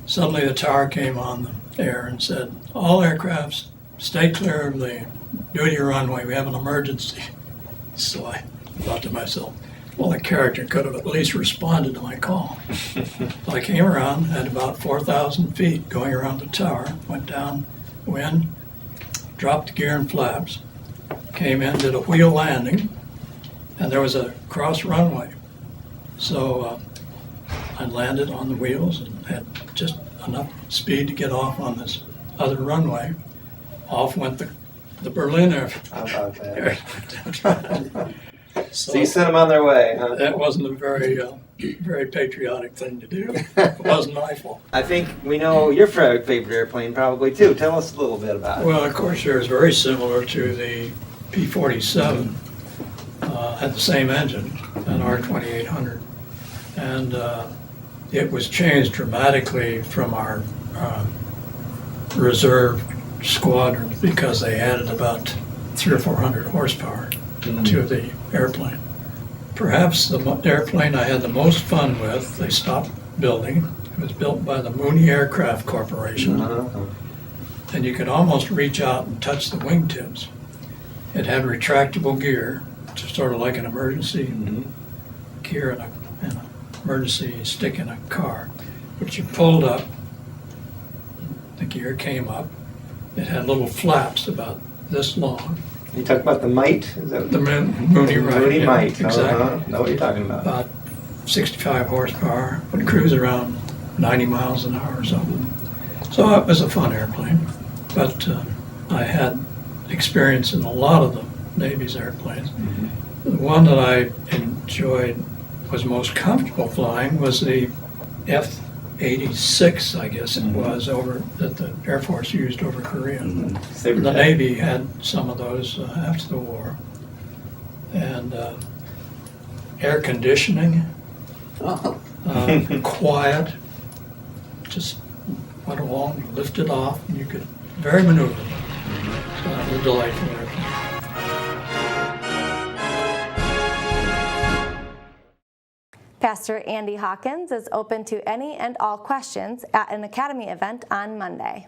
P: suddenly the tower came on the air and said, all aircrafts, stay clear of the duty runway, we have an emergency. So I thought to myself, well, the character could have at least responded to my call. So I came around at about 4,000 feet, going around the tower, went down wind, dropped the gear and flaps, came in, did a wheel landing, and there was a cross runway. So I landed on the wheels and had just enough speed to get off on this other runway. Off went the Berlin air.
O: How about that? So you sent them on their way, huh?
P: That wasn't a very patriotic thing to do. It wasn't my fault.
O: I think we know your favorite airplane probably too. Tell us a little bit about it.
P: Well, of course, it was very similar to the P-47. Had the same engine, an R-2800. And it was changed dramatically from our reserve squadron because they added about 300 or 400 horsepower to the airplane. perhaps the airplane I had the most fun with, they stopped building. It was built by the Mooney Aircraft Corporation. And you could almost reach out and touch the wingtips. It had retractable gear, just sort of like an emergency gear and an emergency stick in a car. But you pulled up, the gear came up. It had little flaps about this long.
O: You talk about the Mite? Is that
P: the Mooney Mite?
O: Mooney
P: Yeah,
O: Mite.
P: exactly.
O: Know what you're talking about.
P: About 65 horsepower, would cruise around 90 miles an hour or something. So it was a fun airplane, but I had experience in a lot of the Navy's airplanes. The one that I enjoyed, was most comfortable flying, was the F-86, I guess it was, that the Air Force used over Korea. The Navy had some of those after the war. And air conditioning, quiet, just went along, lifted off, and you could, very maneuverable. So that was a delightful airplane.
A: Pastor Andy Hawkins is open to any and all questions at an Academy event on Monday.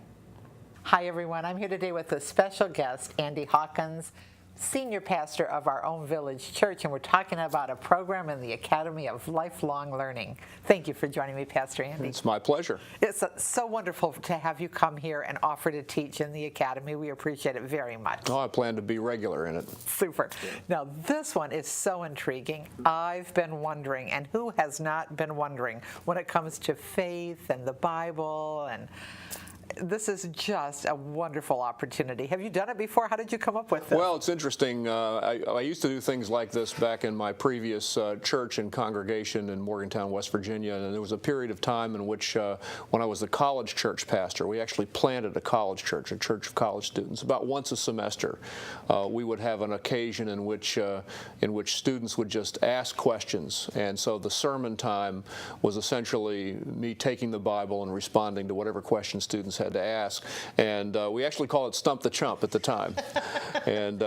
E: Hi, everyone. I'm here today with a special guest, Andy Hawkins, senior pastor of our own village church, and we're talking about a program in the Academy of Lifelong Learning. Thank you for joining me, Pastor Andy.
Q: It's my pleasure.
E: It's so wonderful to have you come here and offer to teach in the Academy. We appreciate it very much.
Q: Oh, I plan to be regular in it.
E: Super. Now, this one is so intriguing. I've been wondering, and who has not been wondering, when it comes to faith and the Bible, and this is just a wonderful opportunity. Have you done it before? How did you come up with this?
Q: Well, it's interesting. I used to do things like this back in my previous church and congregation in Morgantown, West Virginia, and there was a period of time in which, when I was the college church pastor, we actually planted a college church, a church of college students. About once a semester, we would have an occasion in which students would just ask questions, and so the sermon time was essentially me taking the Bible and responding to whatever questions students had to ask, and we actually called it Stump the Chump at the time, and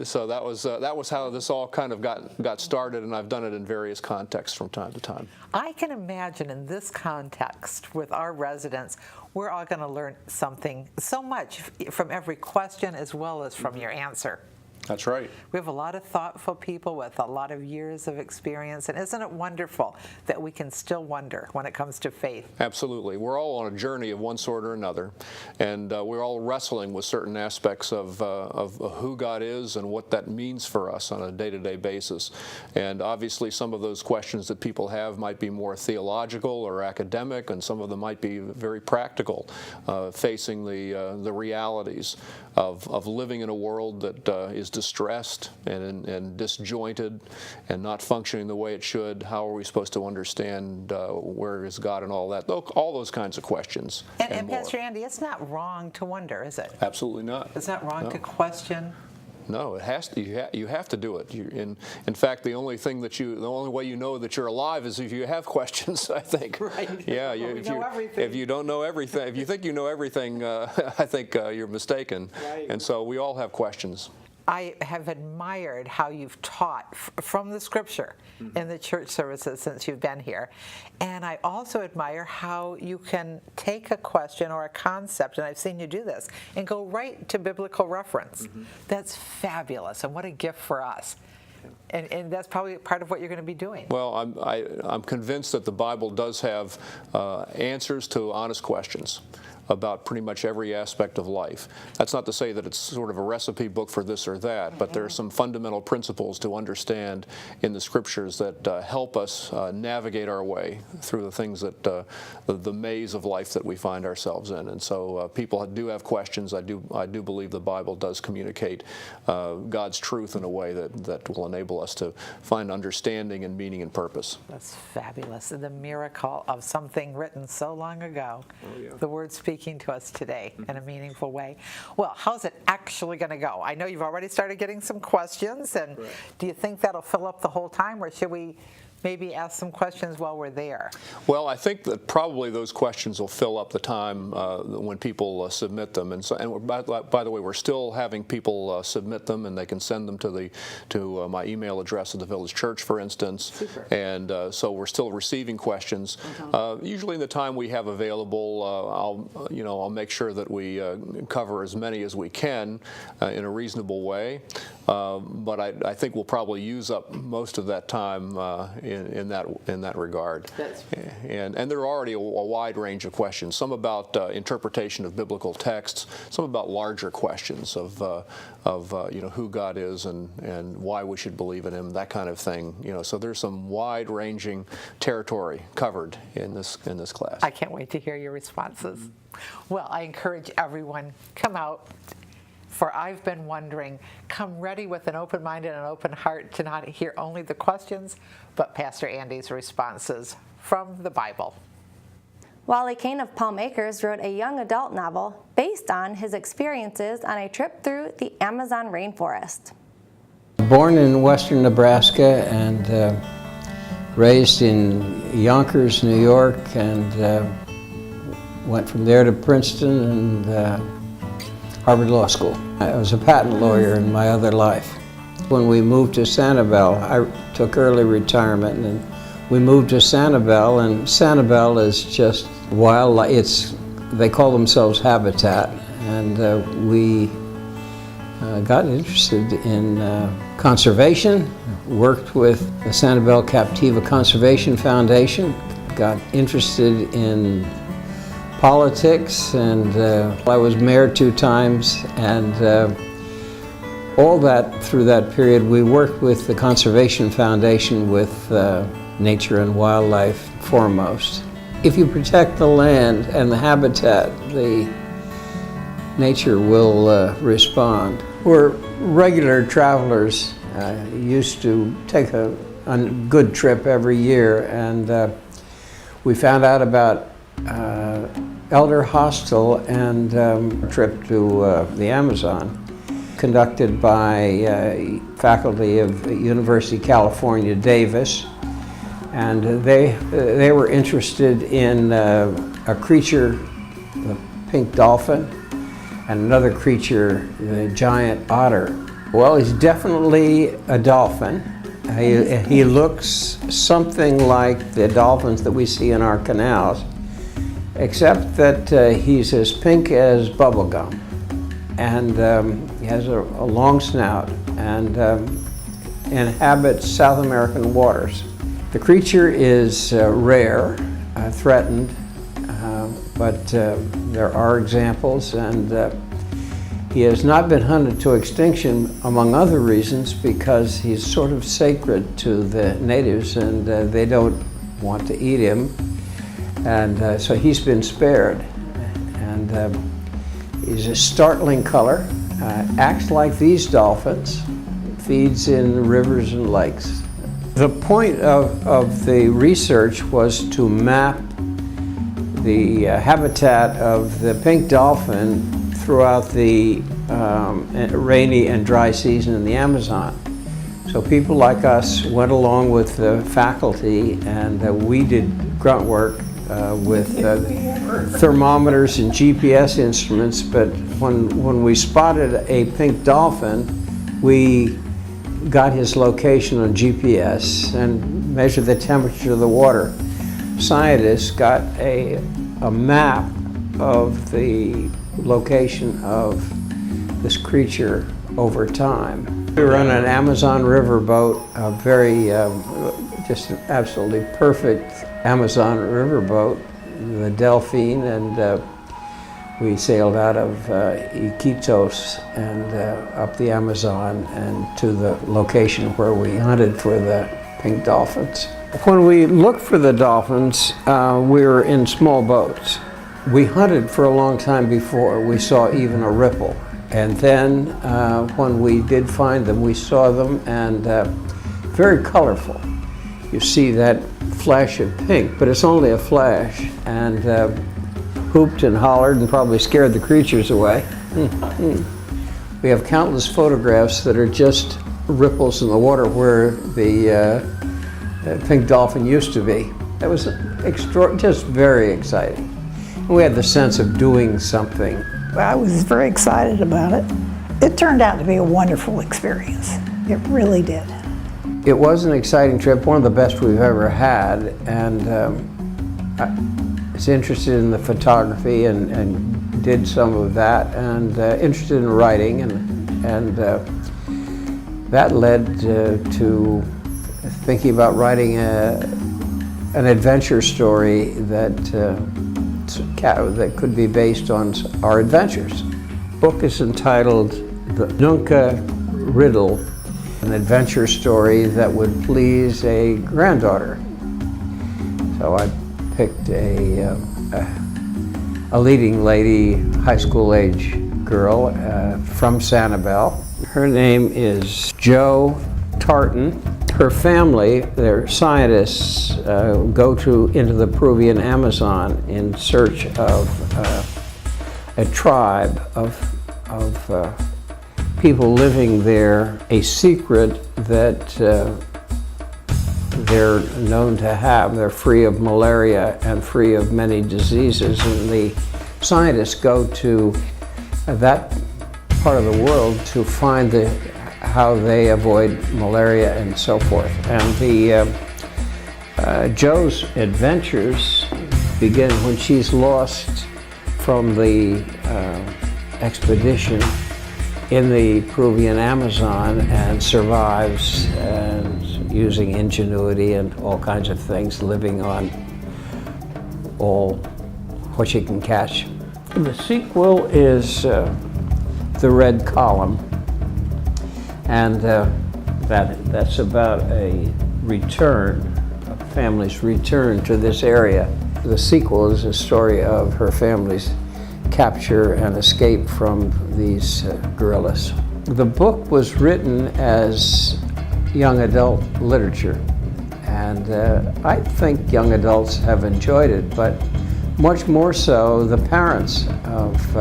Q: so that was how this all kind of got started, and I've done it in various contexts from time to time.
E: I can imagine in this context with our residents, we're all going to learn something so much from every question as well as from your answer.
Q: That's right.
E: We have a lot of thoughtful people with a lot of years of experience, and isn't it wonderful that we can still wonder when it comes to faith?
Q: Absolutely. We're all on a journey of one sort or another, and we're all wrestling with certain aspects of who God is and what that means for us on a day-to-day basis. And obviously some of those questions that people have might be more theological or academic, and some of them might be very practical, facing the realities of living in a world that is distressed and disjointed and not functioning the way it should. How are we supposed to understand where is God and all that? All those kinds of questions.
E: And Pastor Andy, it's not wrong to wonder, is it?
Q: Absolutely not.
E: It's not wrong to question.
Q: No, it has to. You have to do it. In fact, the only way you know that you're alive is if you have questions. I think. Right. Yeah. If you don't know everything, if you think you know everything, I think you're mistaken. Right. And so we all have questions.
E: I have admired how you've taught from the Scripture in the church services since you've been here. And I also admire how you can take a question or a concept, and I've seen you do this, and go right to biblical reference. That's fabulous, and what a gift for us. And that's probably part of what you're going to be doing.
Q: Well, I'm convinced that the Bible does have answers to honest questions about pretty much every aspect of life. That's not to say that it's sort of a recipe book for this or that, but there are some fundamental principles to understand in the Scriptures that help us navigate our way through the things that the maze of life that we find ourselves in. And so people do have questions. I do believe the Bible does communicate God's truth in a way that will enable us to find understanding and meaning and purpose.
E: That's fabulous. The miracle of something written so long ago. Oh, yeah. The Word speaking to us today in a meaningful way. Well, how's it actually going to go? I know you've already started getting some questions, and do you think that'll fill up the whole time, or should we maybe ask some questions while we're there?
Q: Well, I think that probably those questions will fill up the time when people submit them. And by the way, we're still having people submit them, and they can send them to my email address at the Village Church, for instance.
E: Super.
Q: And so we're still receiving questions. Usually, in the time we have available, I'll make sure that we cover as many as we can in a reasonable way. But I think we'll probably use up most of that time in that regard. And there are already a wide range of questions. Some about interpretation of biblical texts. Some about larger questions of who God is and why we should believe in Him. That kind of thing. So there's some wide-ranging territory covered in this class.
E: I can't wait to hear your responses. Well, I encourage everyone, come out. For I've been wondering, come ready with an open mind and an open heart to not hear only the questions, but Pastor Andy's responses from the Bible.
A: Wally Kane of Palm Acres wrote a young adult novel based on his experiences on a trip through the Amazon rainforest.
R: Born in western Nebraska and raised in Yonkers, New York, and went from there to Princeton and Harvard Law School. I was a patent lawyer in my other life. When we moved to Sanibel, I took early retirement, and we moved to Sanibel, and Sanibel is just wildlife. They call themselves habitat, and we got interested in conservation, worked with the Sanibel Captiva Conservation Foundation, got interested in politics, and I was mayor 2 times, and all that through that period we worked with the Conservation Foundation with nature and wildlife foremost. If you protect the land and the habitat, the nature will respond. We're regular travelers, used to take a good trip every year, and we found out about elder hostel and a trip to the Amazon, conducted by faculty of University of California, Davis, and they were interested in a creature, the pink dolphin, and another creature, the giant otter. Well, he's definitely a dolphin. He looks something like the dolphins that we see in our canals, except that he's as pink as bubble gum, and he has a long snout and inhabits South American waters. The creature is rare, threatened, but there are examples, and he has not been hunted to extinction, among other reasons, because he's sort of sacred to the natives, and they don't want to eat him. And so he's been spared, and he's a startling color, acts like these dolphins, feeds in rivers and lakes. The point of the research was to map the habitat of the pink dolphin throughout the rainy and dry season in the Amazon. So people like us went along with the faculty, and we did grunt work with thermometers and GPS instruments, but when we spotted a pink dolphin, we got his location on GPS and measured the temperature of the water. Scientists got a map of the location of this creature over time. We were on an Amazon river boat, a very, just an absolutely perfect Amazon river boat, the Delphine, and we sailed out of Iquitos and up the Amazon and to the location where we hunted for the pink dolphins. When we looked for the dolphins, we were in small boats. We hunted for a long time before we saw even a ripple. And then when we did find them, we saw them, and very colorful. You see that flash of pink, but it's only a flash, and hooped and hollered and probably scared the creatures away. We have countless photographs that are just ripples in the water where the Pink Dolphin used to be. It was just very exciting. We had the sense of doing something.
S: I was very excited about it. It turned out to be a wonderful experience. It really did.
R: It was an exciting trip, one of the best we've ever had, and I was interested in the photography and did some of that, and interested in writing, and that led to thinking about writing an adventure story that could be based on our adventures. The book is entitled The Nunca Riddle, an adventure story that would please a granddaughter. So I picked a leading lady, high school age girl from Sanibel. Her name is Jo Tartan. Her family, they're scientists, go into the Peruvian Amazon in search of a tribe of people living there, a secret that they're known to have. They're free of malaria and free of many diseases, and the scientists go to that part of the world to find how they avoid malaria and so forth. And Jo's adventures begin when she's lost from the expedition in the Peruvian Amazon and survives, and using ingenuity and all kinds of things, living on all what she can catch. The sequel is The Red Column, and that's about a family's return to this area. The sequel is a story of her family's capture and escape from these guerrillas. The book was written as young adult literature, and I think young adults have enjoyed it, but much more so the parents of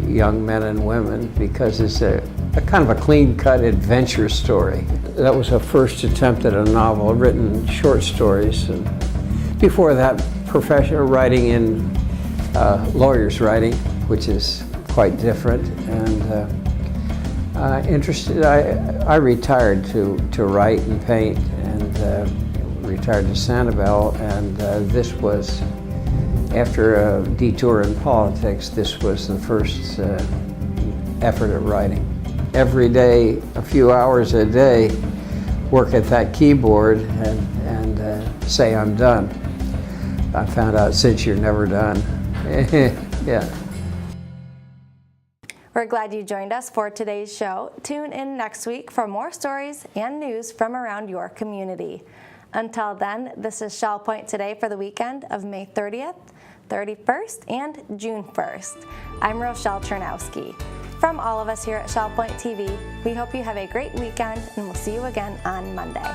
R: young men and women, because it's a kind of a clean-cut adventure story. That was a first attempt at a novel. I've written short stories, and before that, professional writing in lawyer's writing, which is quite different, and interested. I retired to write and paint, and retired to Sanibel, and this was, after a detour in politics, this was the first effort at writing. Every day, a few hours a day, work at that keyboard and say I'm done. I found out since you're never done. Yeah.
A: We're glad you joined us for today's show. Tune in next week for more stories and news from around your community. Until then, this is Shell Point Today for the weekend of May 30th, 31st, and June 1st. I'm Rochelle Chernowski. From all of us here at Shell Point TV, we hope you have a great weekend, and we'll see you again on Monday.